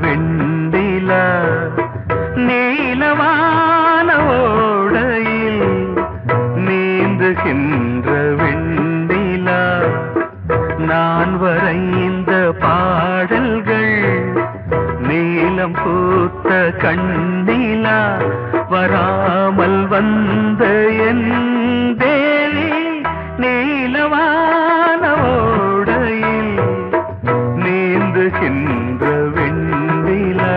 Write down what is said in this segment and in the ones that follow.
வெண்டிலா நீலவான ஓடையில் நீந்துகின்ற வெண்டிலா நான் வரைந்த பாடல்கள் நீலம் பூத்த கண்ணிலா வராமல் வந்த என் தேவி நீலவான ஓடையில் நீந்துகின்ற வெண்டிலா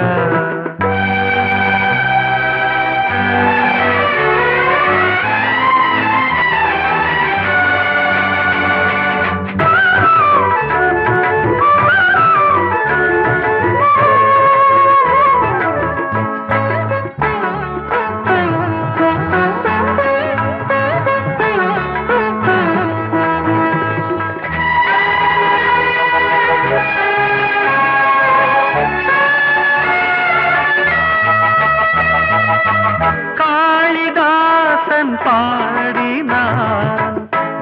பாடினான்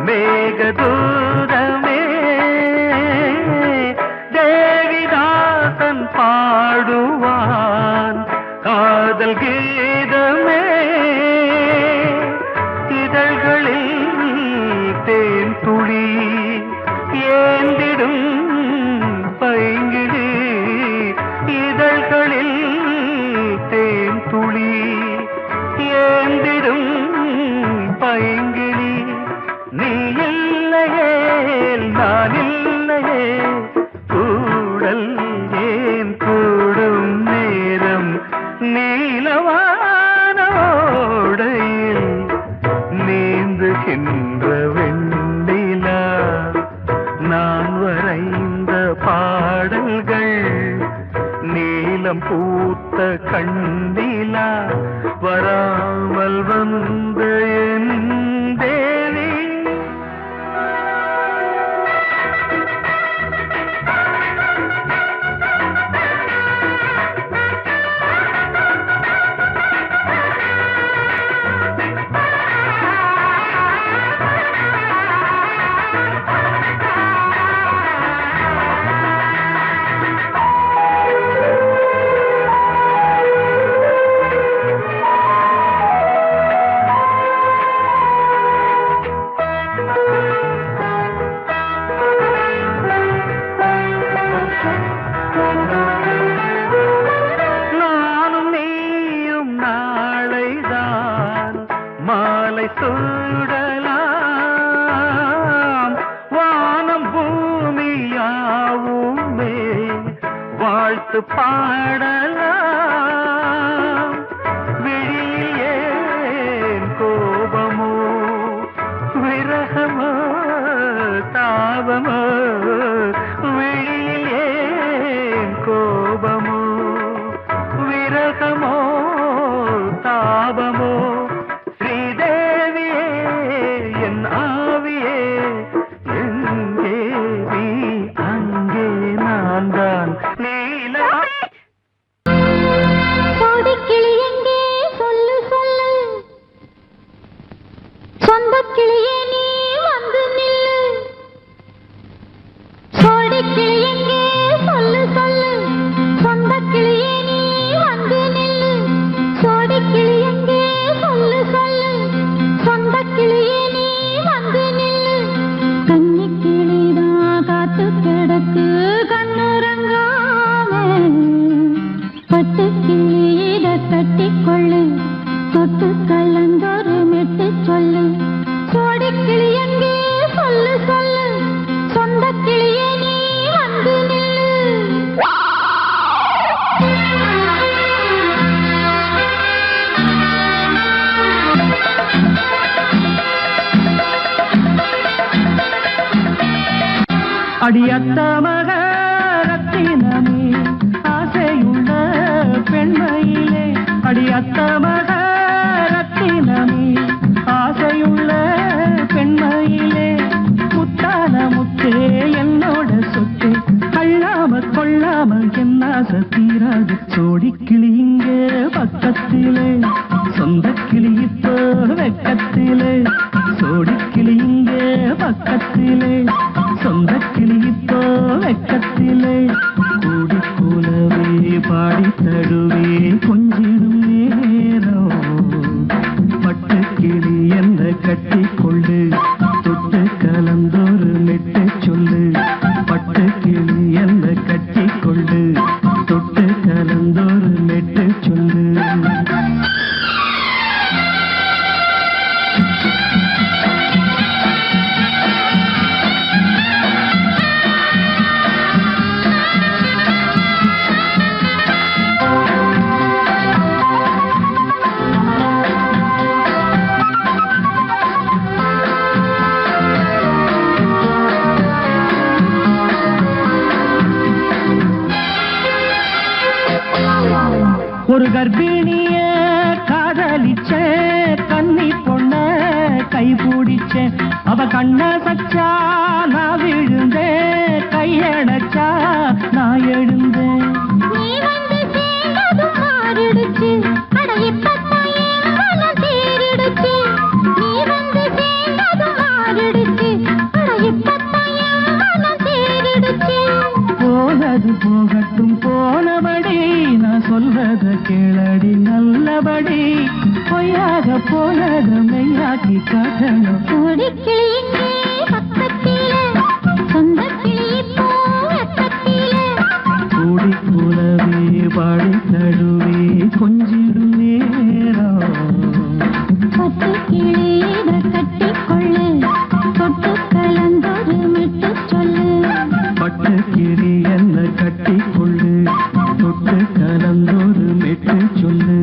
மேகதூதமே தேவிதாசன் பாடுவான் காதல் கீதமே இதழ்களில் தேன் துளி ஏந்திடும் பைங்கிழி இதழ்களில் தேன் துளி ஏந்திடும் பைங்கிளி நீ இல்லையே நான் இல்லையே கூடல் ஏன் கூடும் நேரம் நீலவான ஓடையில் நீந்துகின்ற வெண்டிலா நான் வரைந்த பாடல்கள் நீலம் பூத்த கண்ணிலா வராமல் வந்த என் தேவி மாலை சூடலாம் வானம் பூமியாவுமே வாழ்த்து பாடலாம் விழியில் ஏன் கோபமோ விரகமோ தாபமோ விழியில் ஏன் கோபமோ விரகமோ தாபமோ அடியத்த மகரத்தினமே ஆசையுள்ள பெண்மையிலே அடியத்த மகரத்தினமே ஆசையுள்ள பெண்மையிலே முத்தான முத்தே என்னோட சொத்து அள்ளாம கொள்ளாம என்ன தீராது சோடிக்கிளி இங்கே பக்கத்திலே சொந்த கிளி இப்போ வெக்கத்திலே சோடிக்கிளி இங்கே பக்கத்திலே சொந்த கிளி இப்போ வெக்கத்திலே கூடி கூலவே பாடி தழுவே கொஞ்சிடும் நேரம் பட்டு கிளி என்ன கட்டி கொண்டு தொட்டு கலந்தொரு மெட்டு சொல்லு பட்டு கிளி என்ன கட்டி கொண்டு தொட்டு கலந்தொரு மெட்டு சொல்லு ஒரு கர்ப்பிணிய காதலிச்ச கன்னி பொண்ண கை பிடிச்ச அவ கண்ண சச்சா நான் விழுந்தேன் கையடைச்சா நான் எழுந்தேன் போனது போகட்டும் போனபடி நான் சொல்றத கேளடி நல்லபடி பொய்யாக போனத மெய்யாக்கி காட்டணும் கூடி கூடவே பாடி தழுவே கொஞ்சிடும் நேரம் பட்டு கிளியிட கட்டிக்கொள்ளு தொட்டு கலந்தொரு மெட்டு சொல்லு பட்டு கிளி என்ன கட்டி கொள்ளு தொட்டு கலந்தொரு மெட்டு சொல்லு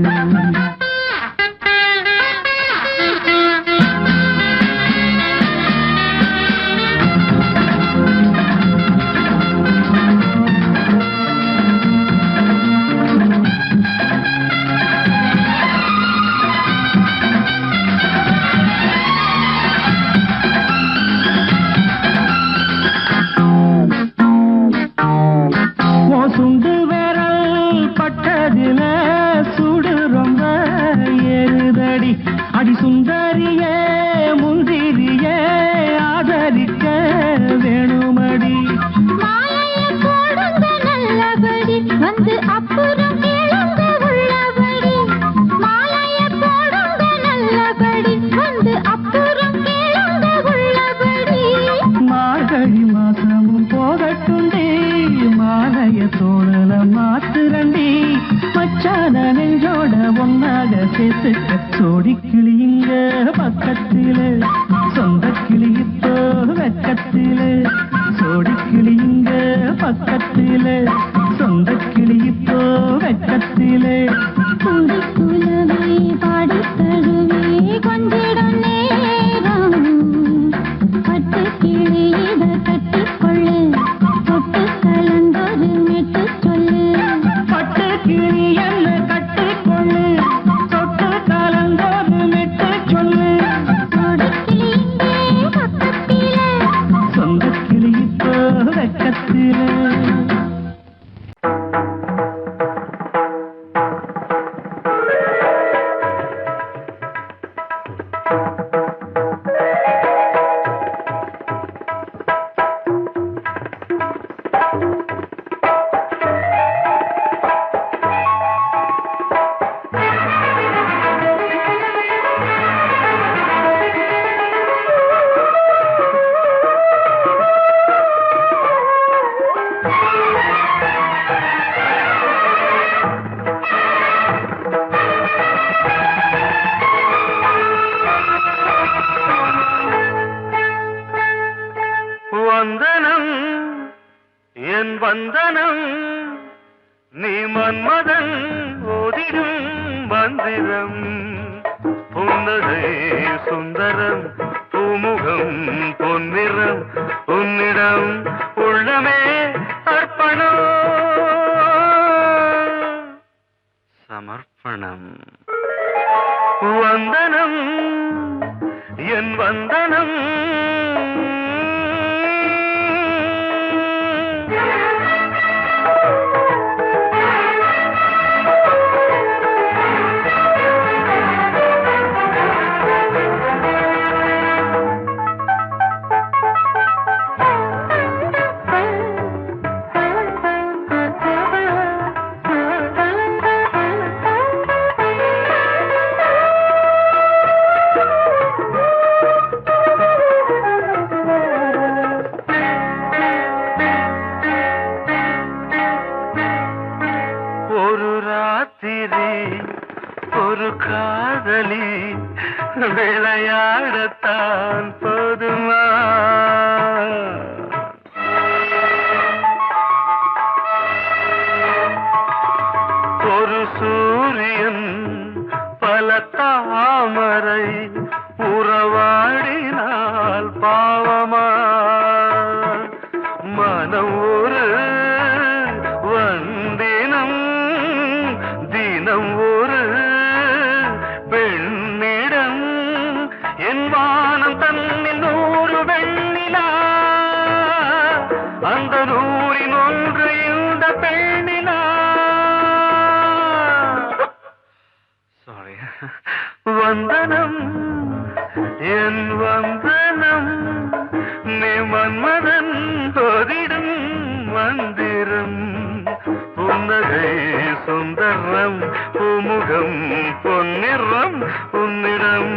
சுண்டு விரல் பட்டதில சுடு ரொம்ப ஏறுதடி அடி சுந்தரியே முந்திரியே ஆதரிக்க வேணுமடி நல்லபடி வந்து அப்புறம் கேளுங்க உள்ளபடி மாலைய போடுங்க நல்லபடி வந்து அப்புறம் கேளுங்க உள்ளபடி மார்கழி மாசமும் போகட்டுண்டி மாலைய தோழல மாத்துரண்டி மச்சான நெஞ்சோட ஒன்னாக சேர்த்துக்க சோடி கிளியுங்க பக்கத்தில சொந்த கிளி இப்போ வெக்கத்தில சோடி கிளியுங்க பக்கத்தில சொந்த கிளி இப்போ வெக்கத்தில குந்தி குலவே பாடி தழுவே கொஞ்சிடும் நேரம் பட்டு கிளியிட கட்டிக்கொள்ளு தொட்டு கலந்தொரு மெட்டு சொல்லு பட்டு கிளி என்ன கட்டி கொள்ளு தொட்டு கலந்தொரு மெட்டு சொல்லு கொடி கிளியிங்கே பக்கத்தில சொந்த கிளி இப்போ வெக்கத்தில வந்தனம் என் வந்தனம் நீ மன்மதன் ஓதிடும் மந்திரம் புன்னகை சுந்தரம் பூமுகம் பொன்னிறம் உன்னிடம் உள்ளமே அர்ப்பணம் சமர்ப்பணம் வந்தனம் என் வந்தனம் ஒரு ராத்திரி ஒரு காதலி விளையாடத்தான் போதுமா? ஒரு சூரியன் பல தாமரை உறவாடினால் பாவமா? மனம் ஒரு வந்தினம் தினம் ஒரு பெண்ணிடம் என் வானம் தன்னில் 100 வெண்ணிலா அந்த 100ன் ஒன்று இந்த பெண்ணிலா. சாரி. வந்தனம் என் வந்தனம் நீ மன்மதன் போதிடும் மந்திரம். புன்னகை சுந்தரம் பூமுகம் பொன்னிறம் உன்னிடம்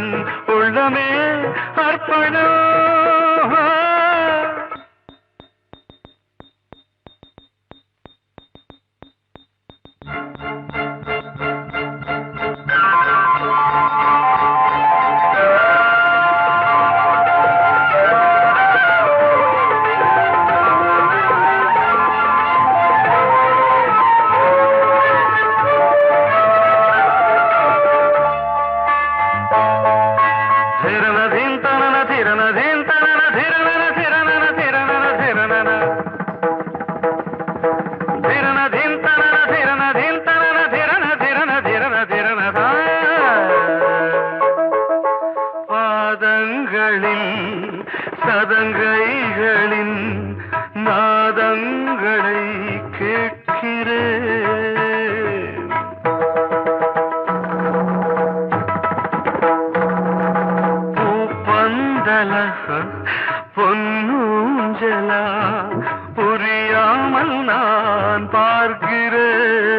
உள்ளமே அர்ப்பணம். பாதங்களில் சதங்கைகளின் நாதங்களை கேட்கிறேன். பூப்பந்தல பொன்னூஞ்சலா புரியாமல் நான் பார்க்கிறேன்.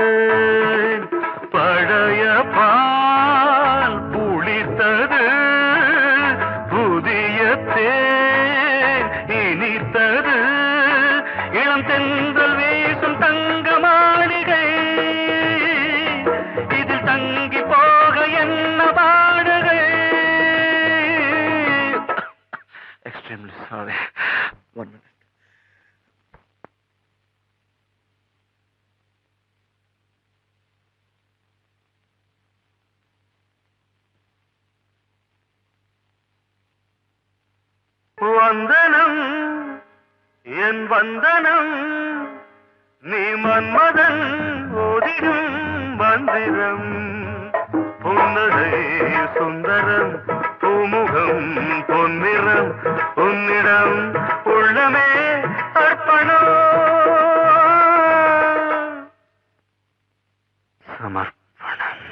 பழைய பால் புளித்தது புதிய தேன் இனித்தது இளம் தென்றல் வீசும் தங்க மாளிகை இதில் தங்கி போக என்ன பாடுகை. Extremely sorry. 1 minute. வந்தனம் என் வந்தனம் நீ மன்மதன் ஓதிடும் மந்திரம். புன்னகை சுந்தரம் பூமுகம் பொன்னிறம் உன்னிடம் உள்ளமே அர்ப்பணம் சமர்ப்பணம்.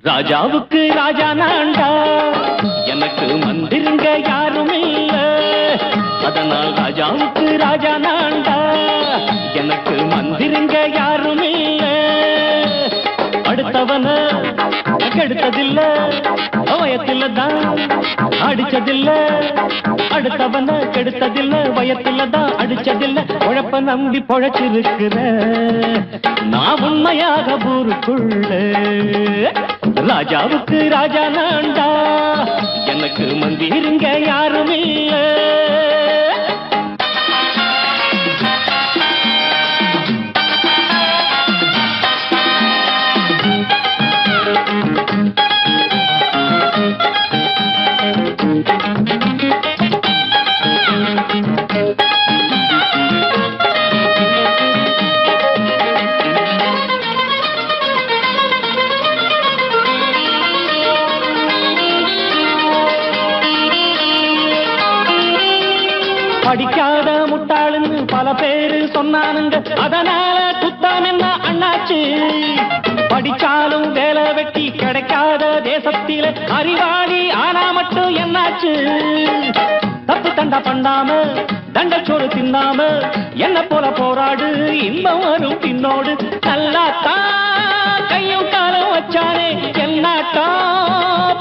ராஜாவுக்கு ராஜா நான்டா, எனக்கு மந்திருங்க யாரும் இல்ல. அதனால் ராஜாவுக்கு ராஜா நான்டா, எனக்கு மந்திருங்க யாரும் இல்ல. அடுத்தவன கெடுத்ததில்ல, வயத்தில தான் அடிச்சதில்ல. அடுத்தவன கெடுத்ததில்ல, வயத்தில தான் அடிச்சதில்ல. உழைப்ப நம்பி பொழைச்சிருக்கிற நான் உண்மையாக ஊருக்குள்ள. ராஜாவுக்கு ராஜா நான்டா, எனக்கு மந்திருங்க யாரும் இல்ல. சொன்னானுங்க, அதனால குத்தம் என்ன அண்ணாச்சு? படிச்சாலும் வேலை வெட்டி கிடைக்காத தேசத்தில அறிவாளி ஆனா மட்டும் என்னாச்சு? தப்பு தண்டா பண்ணாம தண்டச்சோறு தின்னாம என்ன போல போராடு, இன்பம் வரும் பின்னோடு. நல்லாத்தான் கையும் காலம் வச்சானே, என்னாட்டா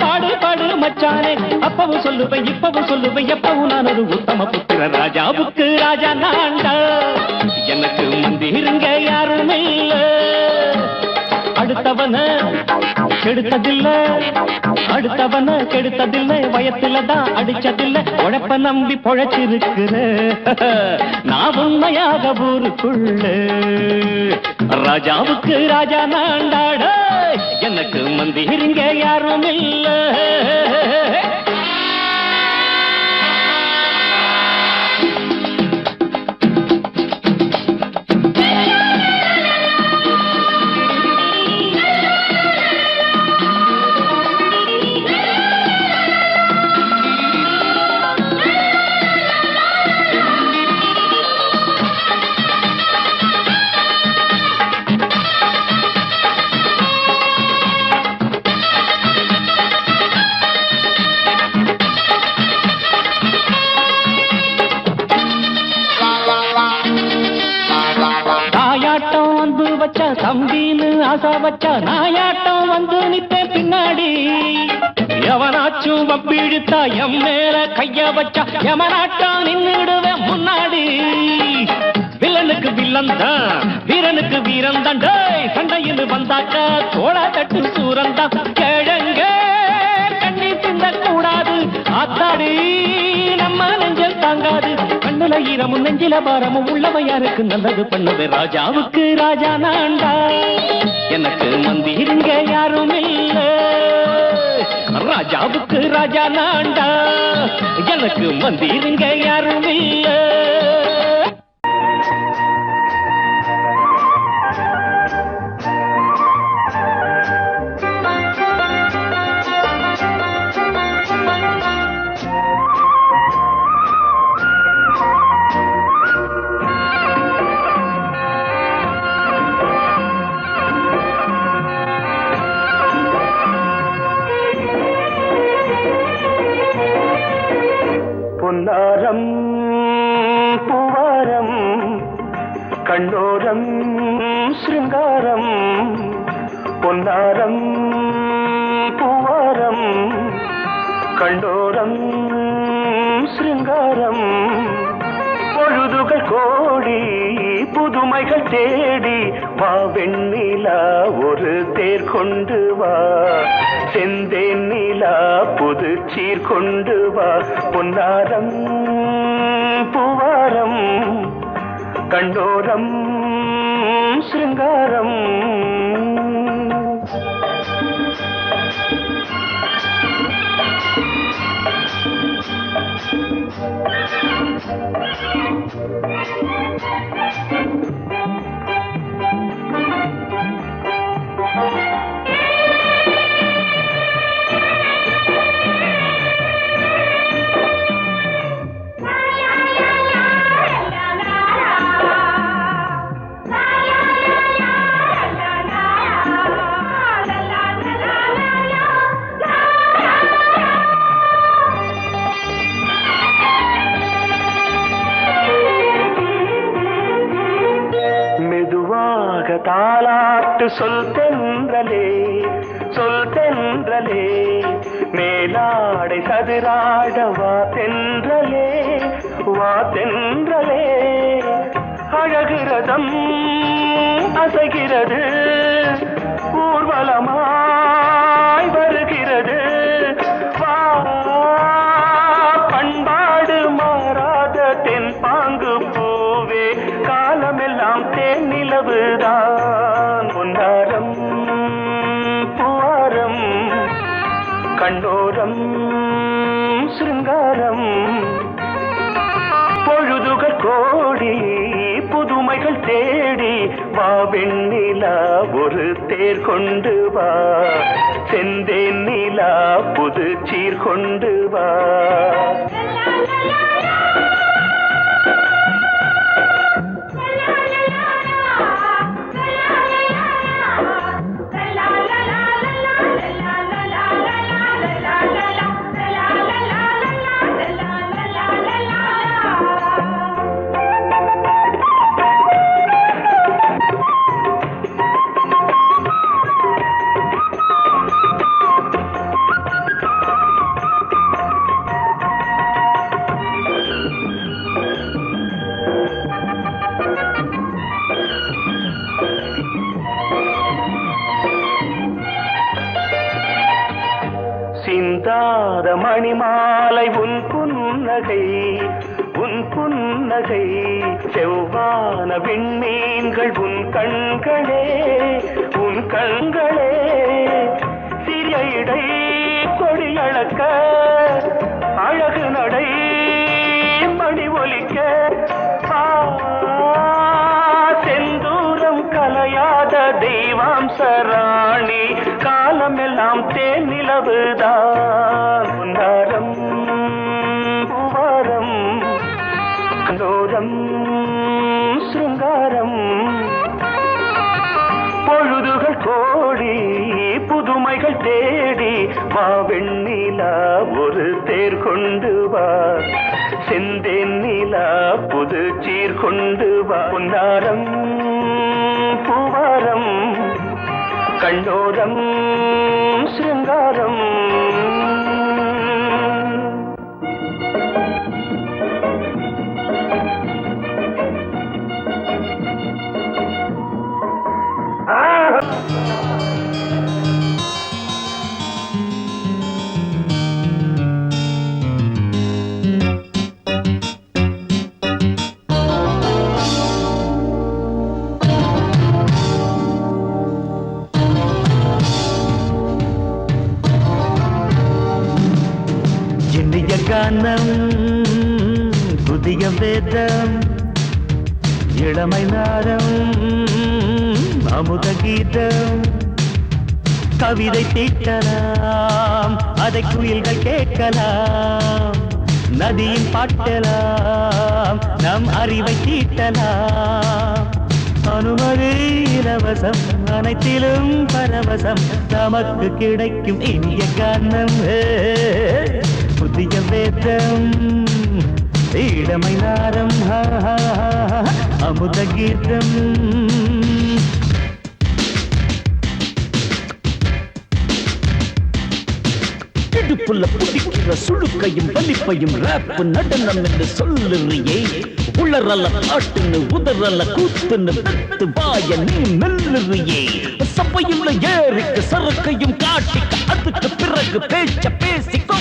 பாடு பாடு மச்சானே. அப்பவும் சொல்லுவேன் இப்பவும் சொல்லுவேன், எப்பவும் நான் ஒரு உத்தம புத்திர. ராஜாவுக்கு ராஜா நான்டா, எனக்கு மந்திருங்க யாரும் இல்ல. அடுத்தவன கெடுத்ததில்ல, அடுத்தவன கெடுத்ததில்லை, வயத்துல தான் அடிச்சதில்லை. உழைப்ப நம்பி பொழைச்சிருக்கிற நான் உண்மையாக ஊருக்குள்ள. ராஜாவுக்கு ராஜா நான்டாட, எனக்கு மந்திருங்க யாரும் இல்ல. தம்பின்னு ஆசா வச்சா நாயாட்டம் வந்து நித்தேன் பின்னாடி. எவனாச்சும் வப்பிழுத்தா எம் மேல கைய வச்சா எவனாட்டம் நின்னுடுவேன் முன்னாடி. வில்லனுக்கு வில்லன் தான், வீரனுக்கு வீரன் தான். சண்டையில் வந்தாக்கா தோளா தட்டு சூரன் தான். கிழங்க கண்ணி சிந்த கூடாது, ஆத்தாடி நம்ம நெஞ்சல் தாங்காது. கண்ணுல ஈரமும் நெஞ்சில பாரமும் உள்ளவ யாருக்கு நல்லது பண்ணுது. ராஜாவுக்கு ராஜா நான்டா, எனக்கு மந்திருங்க யாரும் இல்ல. ராஜாவுக்கு ராஜா நான்டா, எனக்கு மந்திருங்க யாரும் இல்ல. பொன்னாரம் பூவாரம் கண்ணோரம் சிருங்காரம். பொன்னாரம் பூவாரம் கண்ணோரம் சிருங்காரம். பொழுதுகள் கோடி புதுமைகள் தேடி வா வெண்ணிலா ஒரு தேர் கொண்டு வா. செந்தேன் நிலா புது சீர் கொண்டு வா. பொன்னாரம் பூவாரம் கண்டோரம் சிருங்காரம். தாலாட்டு சொல் தென்றலே சொல் தென்றலே. மேலாடை சதுராட வா தென்றலே வா தென்றலே. அழகிறதம் அசைகிறது ஊர்வலமாய் வருகிறது. வா பண்பாடு மாறாத தென் பாங்கு பூவே. காலமெல்லாம் தேன் நிலவுதான். பொன்னாரம் பூவாரம் கண்டோரம் சிருங்காரம். பொழுதுகள் கோடி புதுமைகள் தேடி வா வெண்ணிலா ஒரு தேர் கொண்டு வா. செந்தேன் நிலா புது சீர் கொண்டு வா. மணிமாலை உன் புன்னகை உன் புன்னகை செவ்வான விண்மீன்கள் உன் கண்களே உன் கண்களே சிறிய இடை கொடியளக்க அழகு நடை மணி ஒலிக்க செந்தூரம் கலையாத தெய்வாம்சராணி காலமெல்லாம் தேனிலவுதான் உன்னாரம் பூவாரம் கண்டோரம் சிருங்காரம் பொழுதுகள் கோடி புதுமைகள் தேடி வா வெண்ணிலா ஒரு தேர் கொண்டு வா செந்தேன் நிலா புது சீர் கொண்டு வா பொன்னாரம் பூவாரம் கண்டோரம் சிருங்காரம் கானம் புதிய வேதம் இளமை நாரம் அமுத கீதம் கவிதை தீட்டலாம் அதை குயில்கள் கேட்கலாம் நதியின் பாட்டலாம் நம் அறிவை தீட்டலாம் அனுமதி இலவசம் அனைத்திலும் பரவசம் நமக்கு கிடைக்கும் இனிய கானம் புதிய வேதம் இளமை நாரம் அமுத கீதம் இடுப்புள்ள புடிக்கிற சுழுக்கையும் வலிப்பையும் ராப்பு நடனம் என்று சொல்லுறியே உளறல ஆட்டுன்னு உதறல கூத்துன்னு பெத்து வாய நீ மெல்லுறியே சபையுள்ள ஏறிக்கு சரக்கையும் காட்டிக்க அதுக்கு பிறகு பேச்ச பேசிக்கோ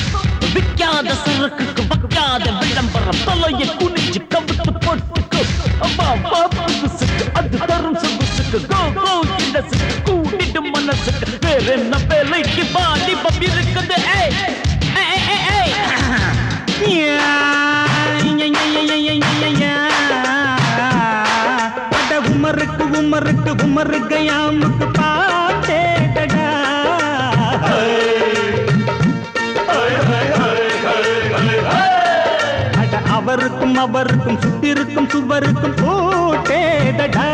விக்காத சரக்குக்கு வக்காத விளம்பரம் தலையை குனிஞ்சு கவிட்டு போட்டுக்கு அப்பா புதுசுக்கு அது தரும் சொகுசுக்கு கோ கோ இண்டசுக்கு கூட்டிடும் மனசுக்கு வேற என்ன வேலைக்கு வாலிபம் இருக்குது உமருக்கு உமருக்கு உமருக்கு யாமுக்கு பாட்டேடா அவருக்கும் அவருக்கும் சுத்திருக்கும் சுவருக்கும் போட்டேடா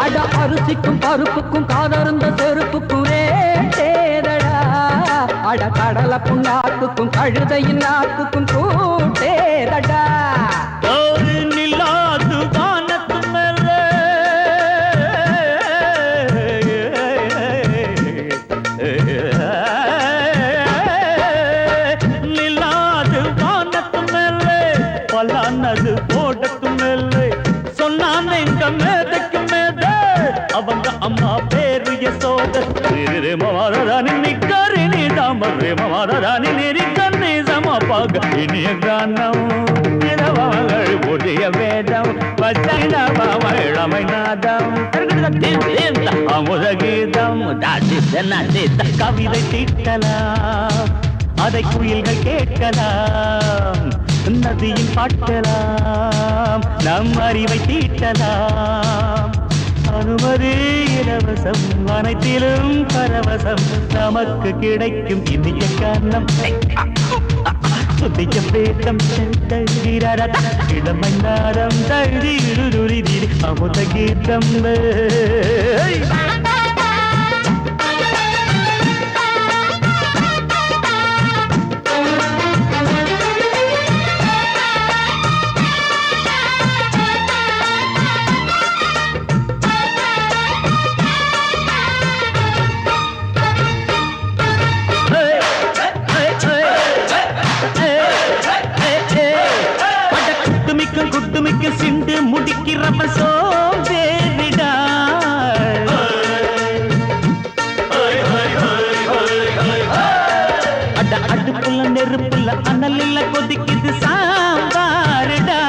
அட அரிசிக்கும் பருப்புக்கும் காதருந்த செருப்புக்கும் ரேடா அட கடலை புண்ணாக்குக்கும் கழுதையின் நாக்குக்கும் கூட்டேடா நில்லாது வானத்து மேலே நில்லாது வானத்து மேலே பலானது போடத்து மேலே சொன்னான் எங்க மேதைக்கு மேதை அவங்க அம்மா பேரு யசோத ரே மமாராணி நிக்கரி நீ தாமரே மமாராணி நெறி கண்ணி சமபாக இனிய கானம் இரவங்கள் புதிய வேதம் பச்சைனவமை நாதம் அமுத கீதம் கவிதை தீட்டலாம் அதை குயில்கள் கேட்கலாம் நதியின் பாட்டலாம் நம் அறிவை தீட்டலாம் அனுமதி இலவசம் அனைத்திலும் பரவசம் நமக்கு கிடைக்கும் இந்திய காரணம் புதிய வேதம் இளமை நாரம் தழுதி அமுத கீதம் குட்டுமிக்க சிண்டு முடிக்கிறவ சோம்பேறிடா பாலில் கொதிக்குது சாம்பாருடா.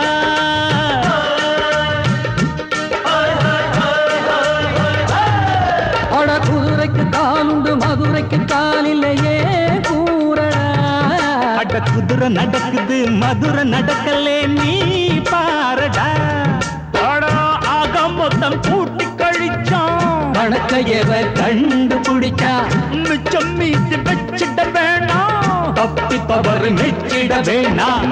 அட குதிரைக்கு காலுண்டு மதுரைக்கு காலிலேயே கூறடா. அட குதிரை நடக்குது மதுரை நடக்கலே நீ பாரடா. ஆக மொத்தம் கூட்டி கழிச்சான் வணக்கையவ கண்டுபிடிச்சா. மிச்சம் மீது வச்சிட வேணாம் தப்பி தவறு மெச்சிட வேணாம்.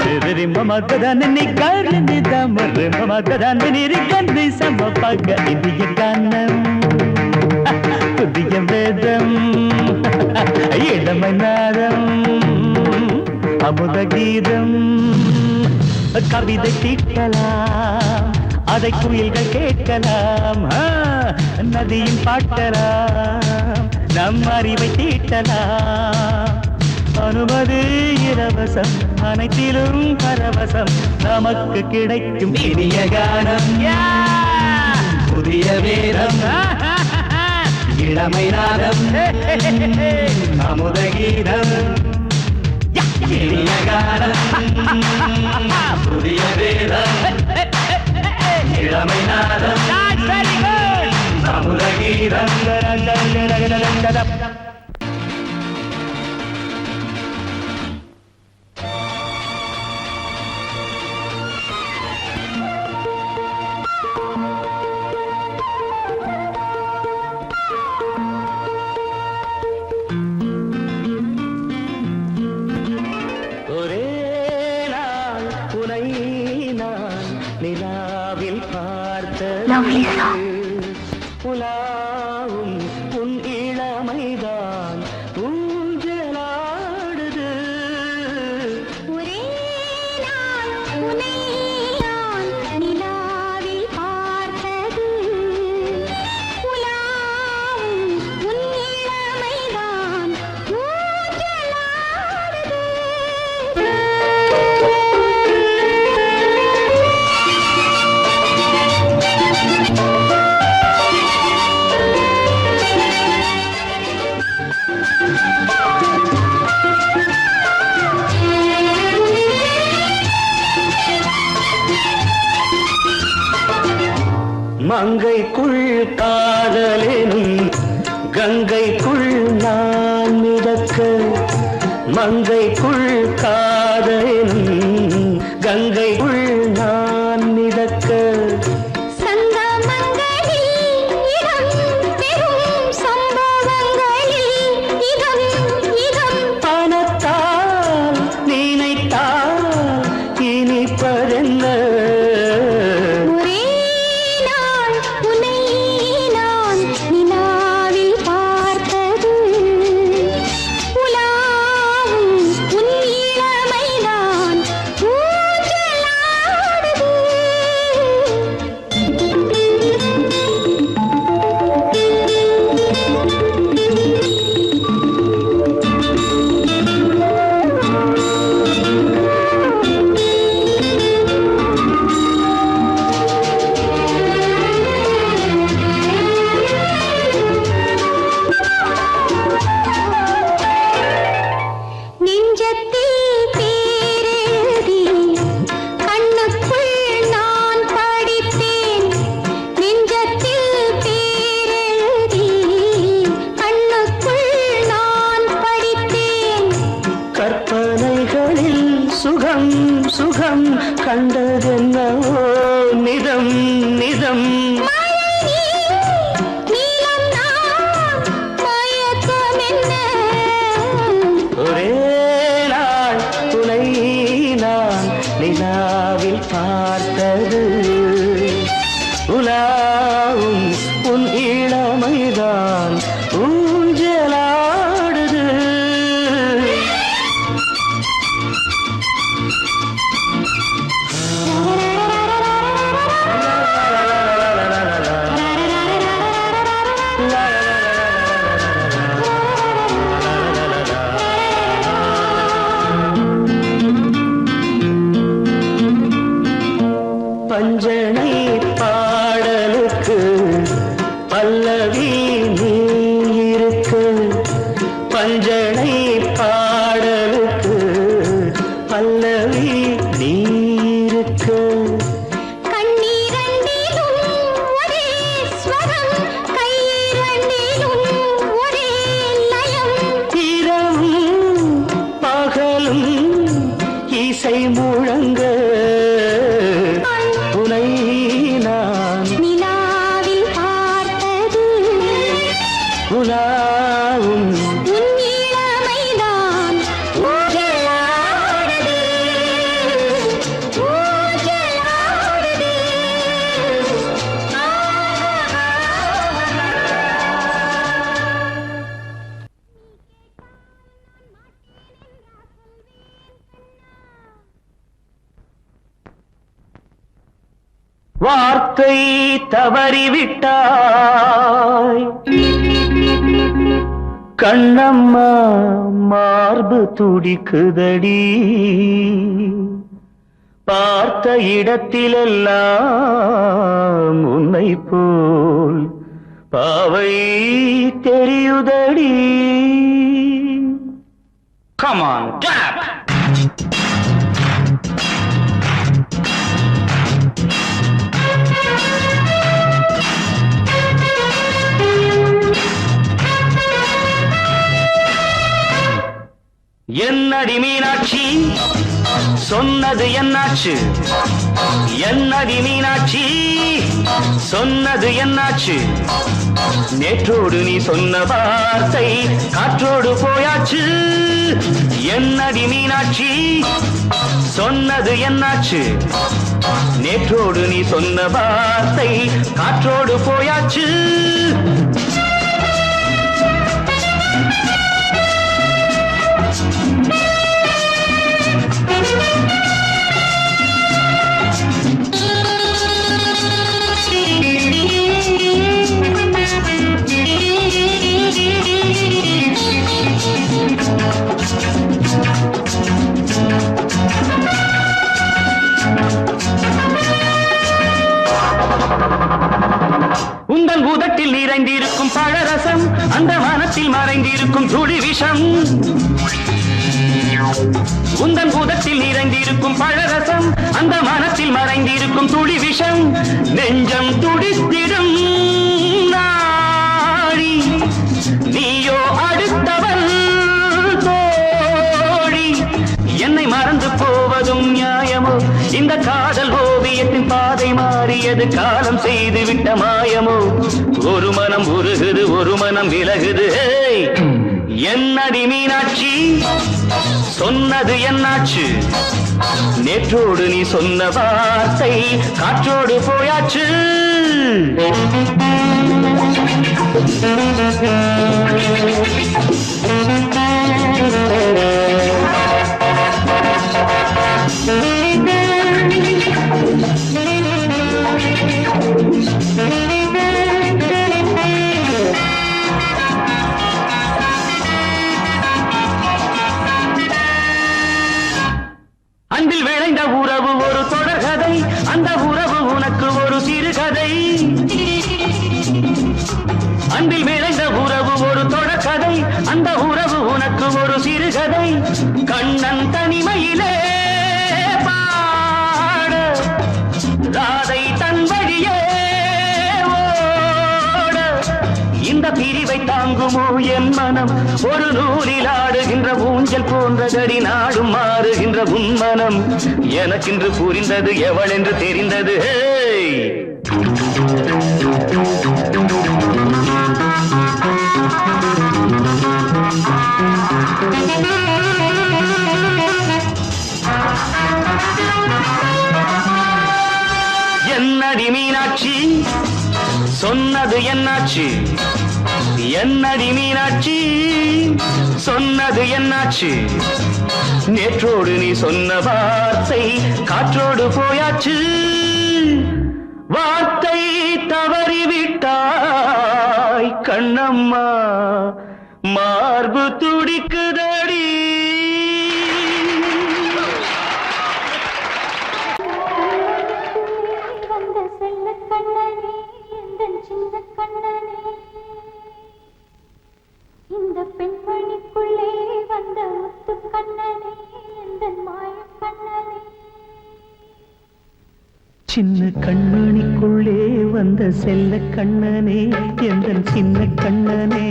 மமதனி கருணிதமரு மமதனி கந்தி சமபக இந்திய கானம் புதிய வேதம் இளமை நாதம் அமுத கீதம். கவிதை தீட்டலாம் அதை குயில்கள் கேட்கலாம். நதியும் பாட்டலாம் நம் அறிவை தீட்டலாம். அனுமதி இலவசம் அனைத்திலும் பரவசம் நமக்கு கிடைக்கும் இனிய கானம். புதிய வேதம் இளமை நாதம் அமுத கீதம். இனிய கானம் புதிய வேதம் இளமை நாதம் அமுத கீதம். ஒரே நாள் உனை நான் நிலாவில் பார்த்தது புலாவும் உன் இளமைதான் ஊஞ்சலாடுது. ஒரே நாள் உன்னை நான் நிலாவில் பார்த்தது உலாவும் உன் இளமைதான் ஊஞ்சலாடுது. மங்கைக்குள் காதலினும் கங்கைக்குள் நான் மிதக்க. மங்கைக்குள் காதலினும் கங்கைக்குள் நான் மிதக்க. சங்கமங்களில் இடம் பெறும் சம்பவங்களில் இதம் இதம் பணத்தால் நினைத்தால் இனிப்பதென்ன. ஒரே நாள் உன்னை நான் நிலாவில் பார்த்தது உலாவும் உன் இளமைதான் ஊஞ்சலாடுது. நெஞ்சத்தில் பேரெழுதி கண்ணுக்குள் நான் படித்தேன். நெஞ்சத்தில் பேரெழுதி கண்ணுக்குள் நான் படித்தேன். கற்பனைகளில் சுகம் சுகம் கண்டதென்னவோ நிதம் நிதம். நீலம் நான் மயக்கம் என்ன. ஒரே நாள் துணை நான் நிலாவில் பார்த்தது உலாவும் உன் இளமைதான் ஊஞ்சலாடுது. பஞ்சனை பாடலுக்கு பல்லவி நீ இருக்கு. பஞ்சனை பாடலுக்கு பல்லவி பல்லவி நீருக்கு கண்ணீரண்டிலும் ஒரே ஸ்வரம் கையிரண்டிலும் ஒரே லயம் இரவும் பகலும் இசை முழங்க உனை நான் நிலாவில் பார்த்தது உலாவும் உன் இளமைதான் ஊஞ்சலாடுது ஊஞ்சலாடுது வார்த்தை தவறிவிட்டாய் கண்ணம்மா மார்பு துடிக்குதடி பார்த்த இடத்திலெல்லாம் உன்னை போல் பாவை தெரியுதடி Come on, tap! என்னடி மீனாட்சி சொன்னது என்னாச்சு என்னடி மீனாட்சி சொன்னது என்னாச்சு நேற்றோடு நீ சொன்ன வார்த்தை காற்றோடு போயாச்சு என்னடி மீனாட்சி சொன்னது என்னாச்சு நேற்றோடு நீ சொன்ன வார்த்தை காற்றோடு போயாச்சு உந்தன் உதட்டில் நிறைந்திருக்கும் பழரசம் அந்த மனத்தில் மறைந்திருக்கும் துளி விஷம் உந்தன் உதட்டில் நிறைந்திருக்கும் பழரசம் அந்த மனத்தில் மறைந்திருக்கும் துளி விஷம் நெஞ்சம் துடித்திடும் நாடி நீயோ அடுத்தவள் தோழி என்னை மறந்து போவதும் நியாயமோ இந்த காதல் ஓவியத்தின் பாதை மாறியது காலம் செய்து விட்ட மாயமோ ஒரு மனம் உருகுது ஒரு மனம் விலகுது ஏய்! என்னடி மீனாட்சி சொன்னது என்னாச்சு நேற்றோடு நீ சொன்ன வார்த்தை காற்றோடு போயாச்சு அன்பில் விளைந்த உறவு ஒரு தொடர்கதை அந்த உறவு உனக்கு ஒரு சிறுகதை அன்பில் விளைந்த உறவு ஒரு தொடர்கதை அந்த உறவு உனக்கு ஒரு சிறுகதை கண்ணன் தனிமையிலே பாட ராதை தன் வழியே ஓட இந்த பிரிவை தாங்குமோ என் மனம் ஒரு நூலில் ஆடுகின்ற ஊஞ்சல் போன்றதடி நாடும் மாறுகின்ற உன்மனம் எனக்கென்று புரிந்தது எவள் என்று தெரிந்தது ஹேய்! என்னடி மீனாட்சி சொன்னது என்னாச்சு என்னடி மீனாட்சி சொன்னது என்னாச்சு நேற்றோடு நீ சொன்ன வார்த்தை காற்றோடு போயாச்சு வார்த்தை தவறிவிட்டாய் கண்ணம்மா மார்பு துடிக்குதடி வந்த செல்ல கண்ணனே எந்தன் சின்ன கண்ணனே இந்த பெண்மணிக்குள்ளே வந்த முத்து கண்ணனே எந்தன் மாய கண்ணனே சின்ன கண்மணிக்குள்ளே வந்த செல்ல கண்ணனே எந்தன் சின்ன கண்ணனே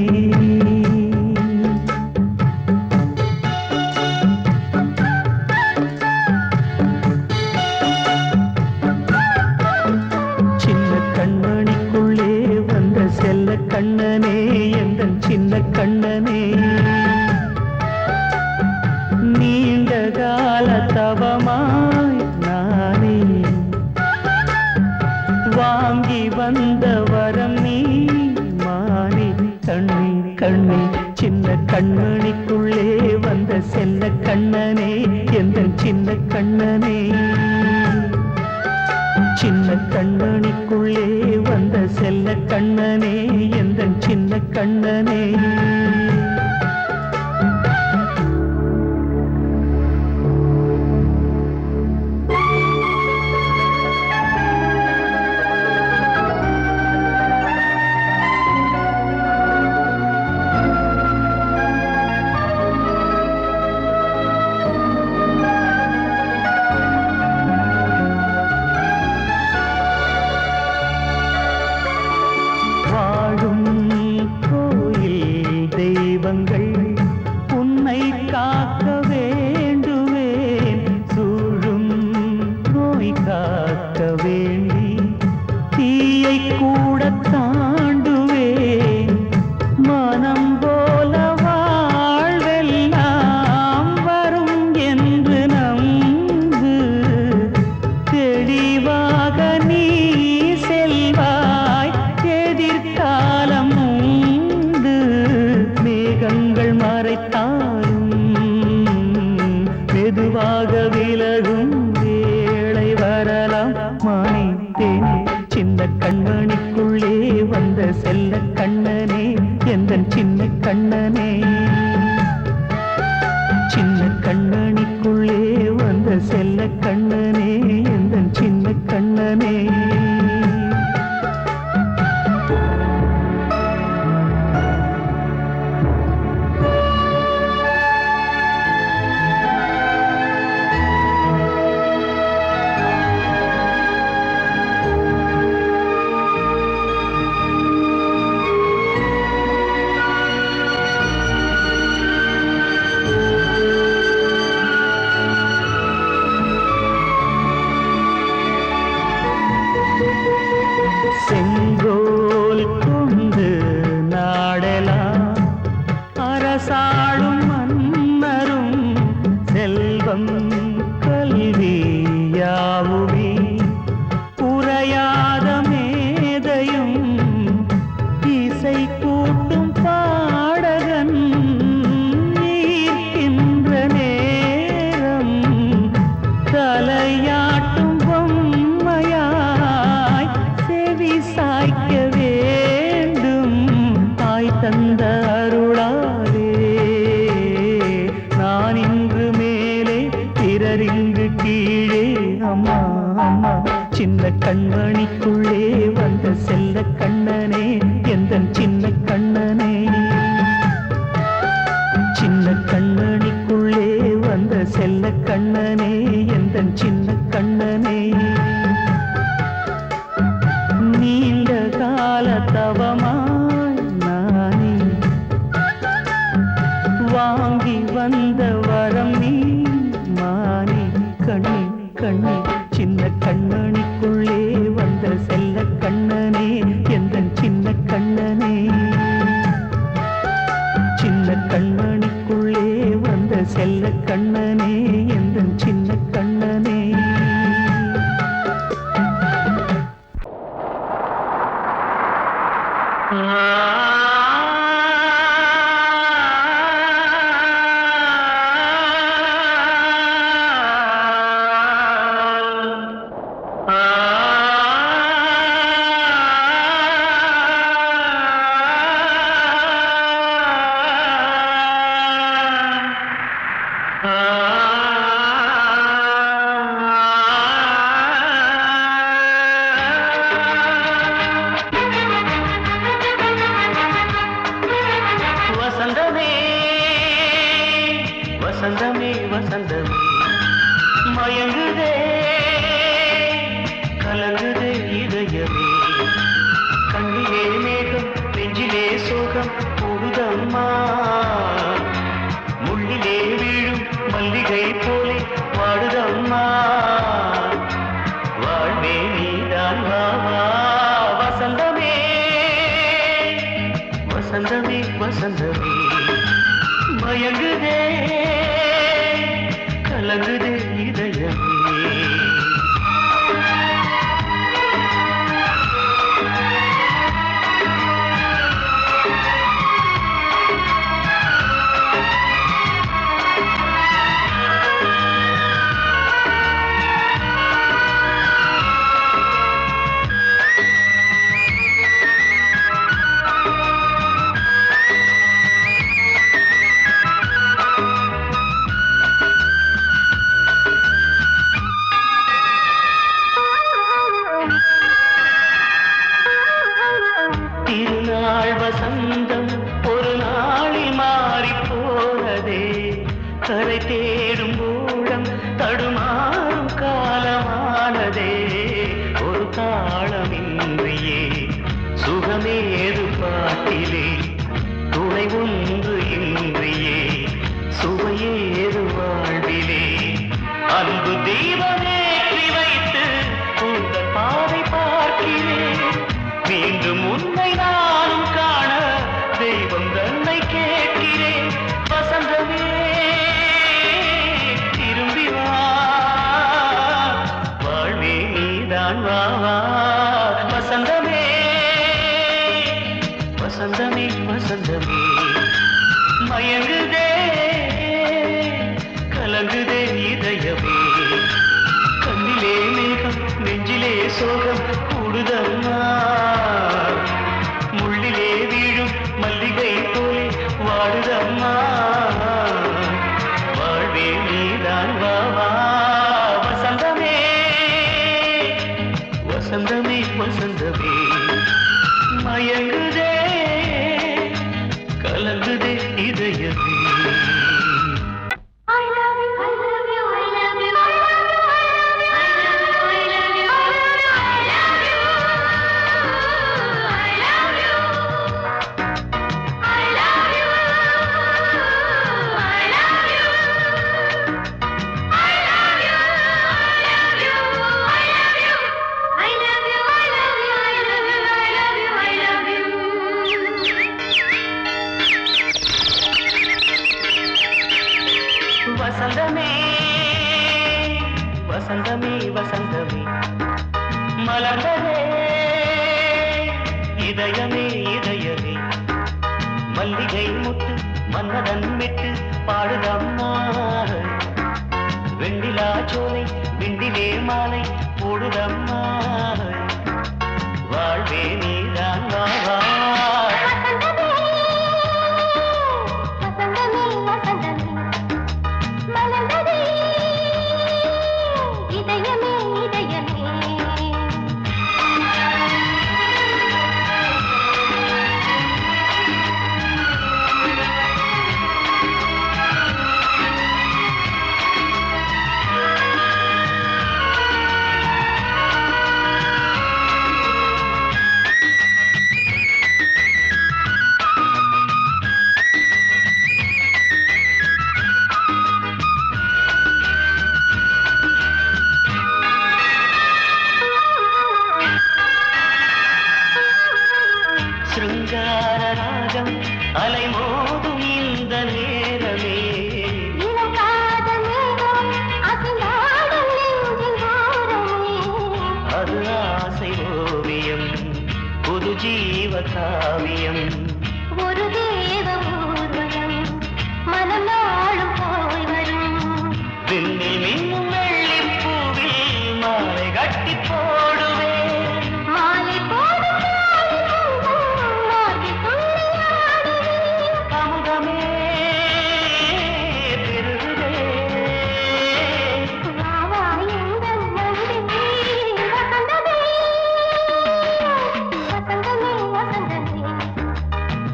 சின்ன கண்மணிக்குள்ளே வந்த செல்ல கண்ணனே எந்தன் சின்ன கண்ணனே நீண்ட கால தவமாய் நானே வாங்கி வந்த வரம் நீ மாறி கண்ணே கண்ணே சின்ன கண்மணிக்குள்ளே வந்த செல்ல கண்ணனே எந்தன் சின்ன கண்ணனே சின்ன கண்மணிக்குள்ளே வந்த செல்ல கண்ணனே எந்தன் சின்ன கண்ணனே உன்னை காக்க வேண்டுவேன் சூழும் நோய் காக்க வேண்டி தீயை கூட தாண்டுவேன் மனம் போல வாழ்வெல்லாம் வரும் என்று நம்பு தெளிவாக நீ செல்வாய் எதிர்காலம் மேகங்கள் மறைத்தாலும் மெதுவாக விலகும் வேளை வரலாம் மானித்தேனே சின்ன கண்மணிக்குள்ளே வந்த செல்ல கண்ணனே எந்தன் சின்ன கண்ணனே சின்ன கண்மணிக்குள்ளே வந்த செல்ல கண்ணனே எந்தன் சின்ன கண்ணனே செங்கோல் கொண்டு நாடலாம் அரசாளும் மன்னரும் செல்வம் கல்வி யாவுமே உரையாத மேதையும் இசை கூட்டும் பாடகன் ஈர்க்கின்ற நேரம் தலையாட்டும் பொம்மையாய் செவி சாய்க்க வேண்டும் தாய் தந்த அருளாலே நான் இன்று மேலே பிறரிங்கு கீழே அம்மா அம்மா சின்ன கண்மணிக்குள்ளே வந்த செல்ல கண்ணனே எந்தன் சின்ன கண்ணனே சின்ன கண்மணிக்குள்ளே வந்த செல்ல கண்ணனே எந்தன் சின்ன கண்ணனே நீண்ட கால தவமாய் நானே வாங்கி வந்த வரம் நீ மானே கண்ணே கண்ணே சின்ன கண்மணிக்குள்ளே வந்த செல்ல கண்ணனே எந்தன் சின்ன கண்ணனே சின்ன கண்மணிக்குள்ளே வந்த செல்ல கண்ணனே எந்தன் சின்ன கண்ணனே இதயமே திருநாள் வசந்தம் ஒரு நாளில் மாறி போனதே கரை தேடும் ஊழம் தடுமாறும் காலமானதே ஒரு தாளமின்றியே சுகமேது பாட்டிலே துணை ஒன்று இன்றியே சுவையேது வாழ்விலே அன்பு தீபமேற்றி வைத்து உங்கள் பாதை பார்க்கிறேன் மீண்டும் உன்னை நானும் காண தெய்வம் தன்னை கேட்கிறேன் வசந்தமே திரும்பி வா வாழ்வே நீதான் வா வா வசந்தமே வசந்தமே வசந்தமே மயங்குதே கலங்குதே இதயமே கண்ணிலே மேகம் நெஞ்சிலே சோகம் கூடுதம்மா முள்ளிலே வீழும் மல்லிகை போலே வாடுதம்மா வாழ்வே நீதான் வா வா வசந்தமே வசந்தமே வசந்தமே மயங்குதே கலங்குதே இதயமே I love you, I love you, I love you, I love you, I love you, I love you, I love you, I love you, I love you, I love you, I love you, I love you, I love you, I love you, I love you, I love you, I love you. வசந்தமே வசந்தமே வசந்தமே மலர்ந்ததே இதயமே இதயமே மல்லிகை முத்து மன்னதன் மெட்டு பாடுதம்மா வெண்ணிலா சோலை விண்டிலே மாலை போடுதம்மா வாழ்வே நீதான் வா வா வசந்தமே வசந்தமே மலர்ந்ததே இதயமே இதயமே சிருங்கார ராகம் அலைமோதும் இந்த நேரமே இளம் காதல் மேகம் அசைந்தாடும் நெஞ்சின் ஓரமே அது ஆசை ஓவியம் புது ஜீவ காவியம் ஒரு தேவ ஊர்வலம் மனம் நாளும் போய் வரும் விண்ணில் மின்னும் வெள்ளிப் பூவில் மாலை கட்டி போடுவேன் மாலை போடும் மார்கழி துள்ளியாடுவேன் அமுதமே பெருகுதே வா வா எங்கள் நந்தினி வசந்தமே வசந்தமே வசந்தமே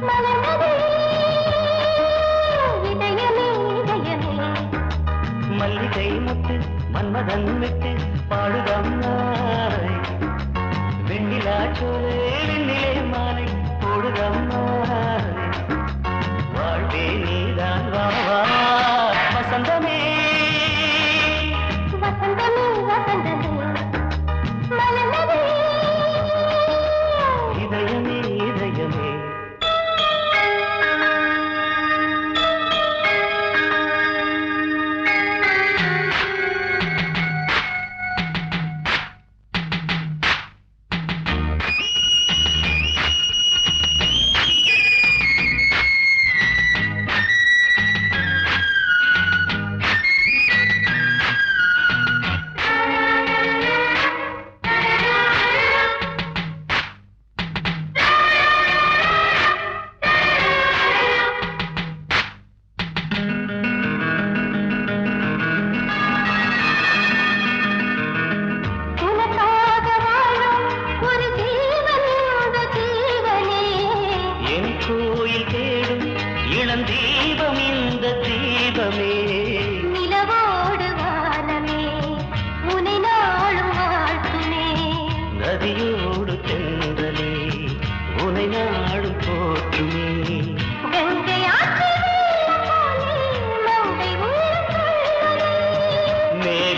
மலர்ந்ததே இதயமே இதயமே மல்லிகை முத்து மன்மதன் விட்டு பாடுதம்மாய் வெண்ணிலா சோலை வெண்ணிலே மாலை போடுதம்மாய் வாழ்வே நீதான் வா வா வசந்தமே வசந்தமே வசந்தமே மலர்ந்ததே இதயமே இதயமே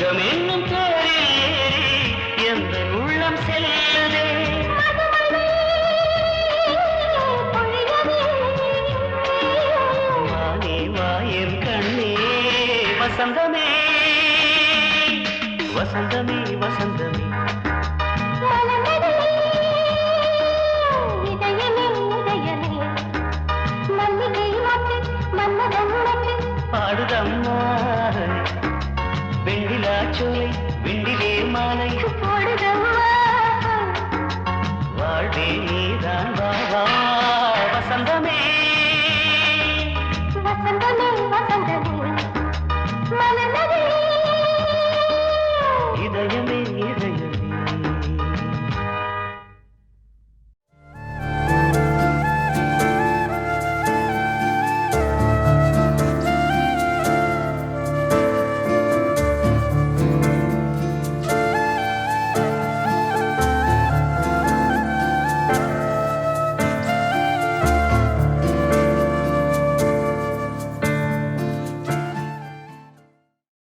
இன்பம் என்னும் பேரில் ஏறி எந்த உள்ளம் செல்லுதே. வானே வாயன் கண்ணே வசந்தமே வசந்தமே வசந்தமே பாடுதம்மா வெண்ணிலா சோலை வெண்ணிலே மாலை